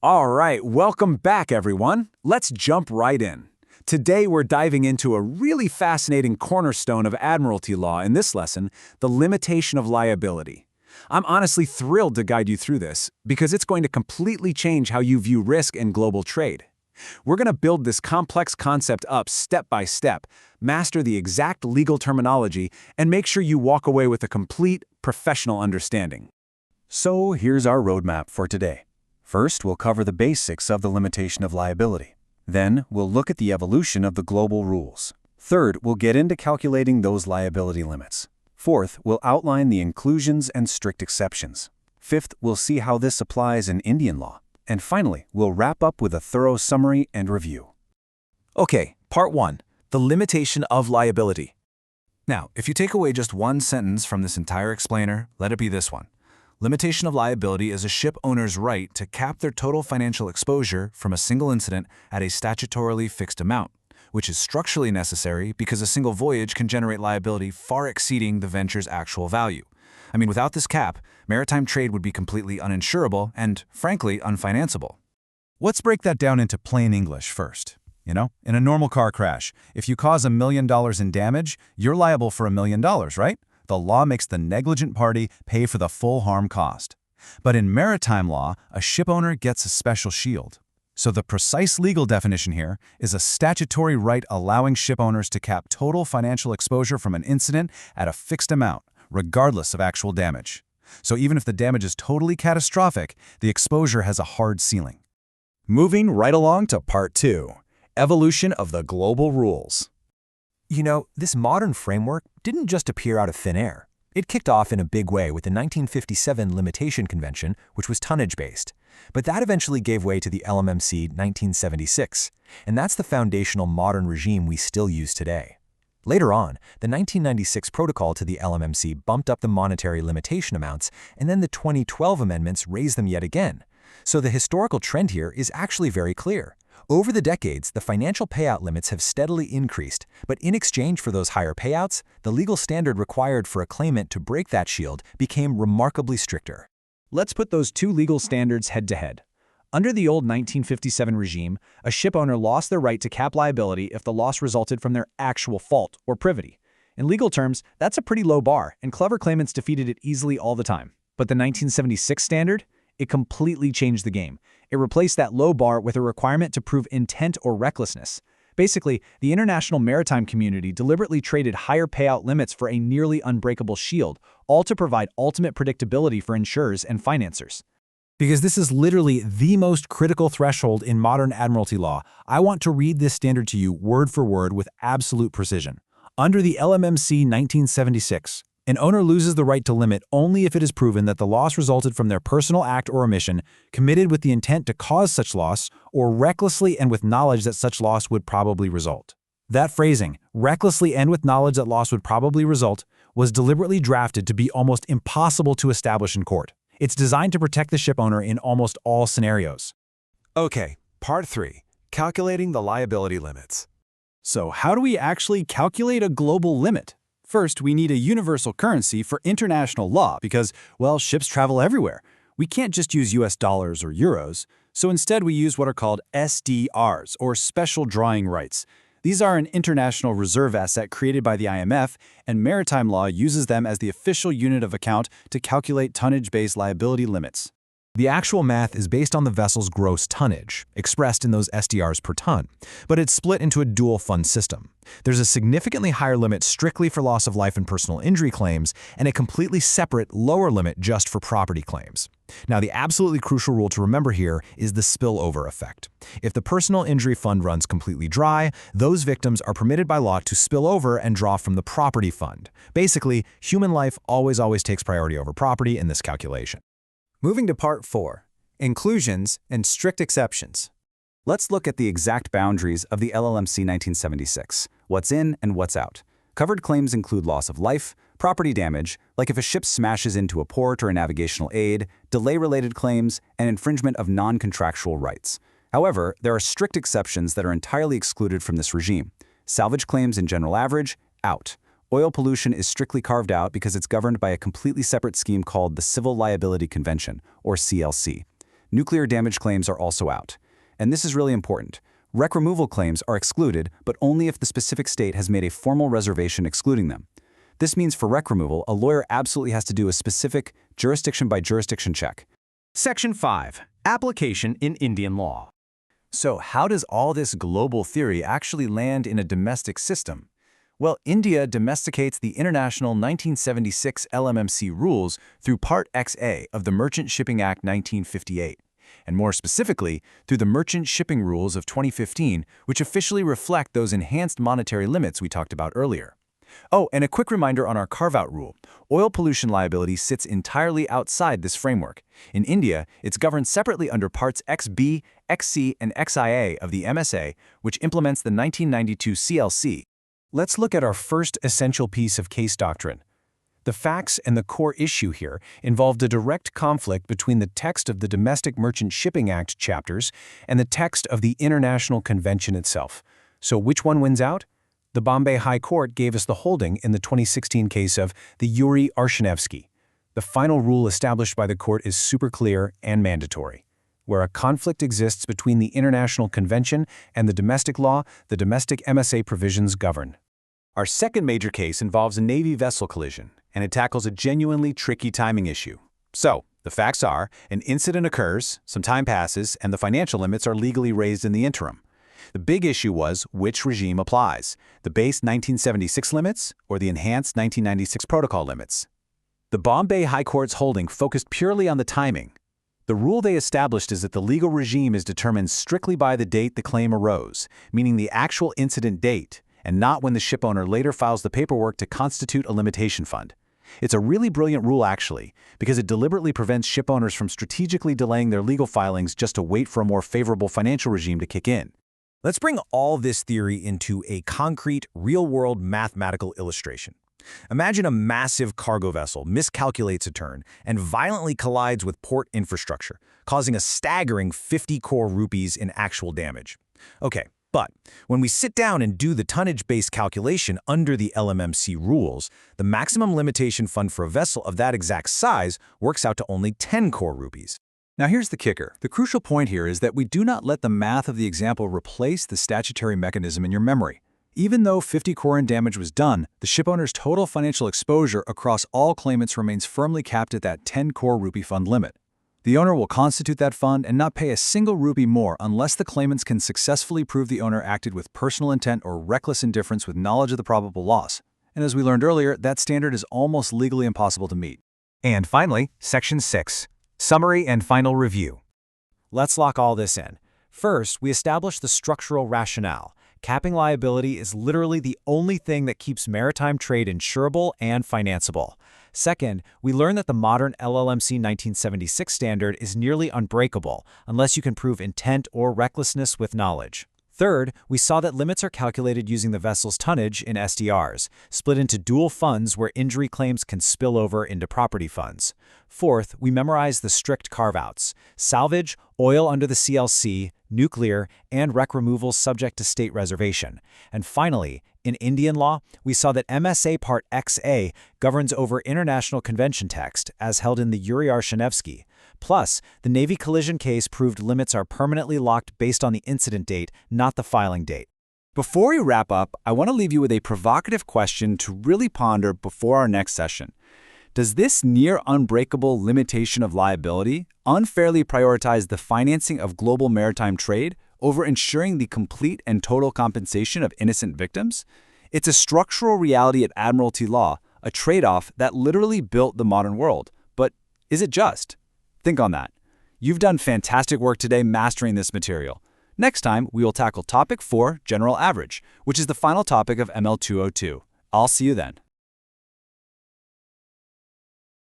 All right, welcome back, everyone. Let's jump right in. Today, we're diving into a really fascinating cornerstone of admiralty law in this lesson, the limitation of liability. I'm honestly thrilled to guide you through this because it's going to completely change how you view risk in global trade. We're going to build this complex concept up step by step, master the exact legal terminology, and make sure you walk away with a complete, professional understanding. So here's our roadmap for today. First, we'll cover the basics of the limitation of liability. Then, we'll look at the evolution of the global rules. Third, we'll get into calculating those liability limits. Fourth, we'll outline the inclusions and strict exceptions. Fifth, we'll see how this applies in Indian law. And finally, we'll wrap up with a thorough summary and review. Okay, part 1, the limitation of liability. Now, if you take away just one sentence from this entire explainer, let it be this one. Limitation of liability is a ship owner's right to cap their total financial exposure from a single incident at a statutorily fixed amount, which is structurally necessary because a single voyage can generate liability far exceeding the venture's actual value. I mean, without this cap, maritime trade would be completely uninsurable and, frankly, unfinanceable. Let's break that down into plain English first. In a normal car crash, if you cause $1 million in damage, you're liable for $1 million, right? The law makes the negligent party pay for the full harm cost. But in maritime law, a shipowner gets a special shield. So the precise legal definition here is a statutory right allowing shipowners to cap total financial exposure from an incident at a fixed amount, regardless of actual damage. So even if the damage is totally catastrophic, the exposure has a hard ceiling. Moving right along to part 2, evolution of the global rules. This modern framework didn't just appear out of thin air. It kicked off in a big way with the 1957 Limitation Convention, which was tonnage-based. But that eventually gave way to the LMMC 1976, and that's the foundational modern regime we still use today. Later on, the 1996 protocol to the LMMC bumped up the monetary limitation amounts, and then the 2012 amendments raised them yet again. So the historical trend here is actually very clear. Over the decades, the financial payout limits have steadily increased, but in exchange for those higher payouts, the legal standard required for a claimant to break that shield became remarkably stricter. Let's put those two legal standards head to head. Under the old 1957 regime, a shipowner lost their right to cap liability if the loss resulted from their actual fault or privity. In legal terms, that's a pretty low bar, and clever claimants defeated it easily all the time. But the 1976 standard? It completely changed the game. It replaced that low bar with a requirement to prove intent or recklessness. Basically, the international maritime community deliberately traded higher payout limits for a nearly unbreakable shield, all to provide ultimate predictability for insurers and financiers. Because this is literally the most critical threshold in modern admiralty law, I want to read this standard to you word for word with absolute precision. Under the LMMC 1976, an owner loses the right to limit only if it is proven that the loss resulted from their personal act or omission committed with the intent to cause such loss or recklessly and with knowledge that such loss would probably result. That phrasing, recklessly and with knowledge that loss would probably result, was deliberately drafted to be almost impossible to establish in court. It's designed to protect the shipowner in almost all scenarios. Okay, part 3, calculating the liability limits. So how do we actually calculate a global limit? First, we need a universal currency for international law because, well, ships travel everywhere. We can't just use US dollars or euros, so instead we use what are called SDRs, or special drawing rights. These are an international reserve asset created by the IMF, and maritime law uses them as the official unit of account to calculate tonnage-based liability limits. The actual math is based on the vessel's gross tonnage, expressed in those SDRs per ton, but it's split into a dual fund system. There's a significantly higher limit strictly for loss of life and personal injury claims, and a completely separate lower limit just for property claims. Now, the absolutely crucial rule to remember here is the spillover effect. If the personal injury fund runs completely dry, those victims are permitted by law to spill over and draw from the property fund. Basically, human life always takes priority over property in this calculation. Moving to part 4, inclusions and strict exceptions. Let's look at the exact boundaries of the LLMC 1976, what's in and what's out. Covered claims include loss of life, property damage, like if a ship smashes into a port or a navigational aid, delay-related claims, and infringement of non-contractual rights. However, there are strict exceptions that are entirely excluded from this regime. Salvage claims in general average, out. Oil pollution is strictly carved out because it's governed by a completely separate scheme called the Civil Liability Convention, or CLC. Nuclear damage claims are also out. And this is really important. Wreck removal claims are excluded, but only if the specific state has made a formal reservation excluding them. This means for wreck removal, a lawyer absolutely has to do a specific jurisdiction-by-jurisdiction check. Section 5. Application in Indian law. So how does all this global theory actually land in a domestic system? Well, India domesticates the international 1976 LMMC rules through Part XA of the Merchant Shipping Act 1958, and more specifically, through the Merchant Shipping Rules of 2015, which officially reflect those enhanced monetary limits we talked about earlier. Oh, and a quick reminder on our carve-out rule. Oil pollution liability sits entirely outside this framework. In India, it's governed separately under Parts XB, XC, and XIA of the MSA, which implements the 1992 CLC. Let's look at our first essential piece of case doctrine. The facts and the core issue here involved a direct conflict between the text of the Domestic Merchant Shipping Act chapters and the text of the International Convention itself. So which one wins out? The Bombay High Court gave us the holding in the 2016 case of the Yuri Arshenevsky. The final rule established by the court is super clear and mandatory. Where a conflict exists between the International Convention and the domestic law, the domestic MSA provisions govern. Our second major case involves a Navy vessel collision, and it tackles a genuinely tricky timing issue. So, the facts are, an incident occurs, some time passes, and the financial limits are legally raised in the interim. The big issue was which regime applies, the base 1976 limits or the enhanced 1996 protocol limits. The Bombay High Court's holding focused purely on the timing. The rule they established is that the legal regime is determined strictly by the date the claim arose, meaning the actual incident date, and not when the shipowner later files the paperwork to constitute a limitation fund. It's a really brilliant rule, actually, because it deliberately prevents shipowners from strategically delaying their legal filings just to wait for a more favorable financial regime to kick in. Let's bring all this theory into a concrete, real-world mathematical illustration. Imagine a massive cargo vessel miscalculates a turn and violently collides with port infrastructure, causing a staggering 50 crore rupees in actual damage. Okay, but when we sit down and do the tonnage-based calculation under the LMMC rules, the maximum limitation fund for a vessel of that exact size works out to only 10 crore rupees. Now here's the kicker. The crucial point here is that we do not let the math of the example replace the statutory mechanism in your memory. Even though 50 crore in damage was done, the shipowner's total financial exposure across all claimants remains firmly capped at that 10 crore rupee fund limit. The owner will constitute that fund and not pay a single rupee more unless the claimants can successfully prove the owner acted with personal intent or reckless indifference with knowledge of the probable loss. And as we learned earlier, that standard is almost legally impossible to meet. And finally, Section 6. Summary and final review. Let's lock all this in. First, we establish the structural rationale. Capping liability is literally the only thing that keeps maritime trade insurable and financeable. Second, we learn that the modern LLMC 1976 standard is nearly unbreakable unless you can prove intent or recklessness with knowledge. Third, we saw that limits are calculated using the vessel's tonnage in SDRs, split into dual funds where injury claims can spill over into property funds. Fourth, we memorized the strict carve-outs: salvage, oil under the CLC, nuclear, and wreck removal subject to state reservation. And finally, in Indian law, we saw that MSA Part XA governs over international convention text, as held in the Yuri Arshenevsky. Plus, the Navy collision case proved limits are permanently locked based on the incident date, not the filing date. Before we wrap up, I want to leave you with a provocative question to really ponder before our next session. Does this near unbreakable limitation of liability unfairly prioritize the financing of global maritime trade over ensuring the complete and total compensation of innocent victims? It's a structural reality at Admiralty law, a trade-off that literally built the modern world. But is it just? Think on that. You've done fantastic work today mastering this material. Next time, we will tackle Topic 4, General Average, which is the final topic of ML 202. I'll see you then.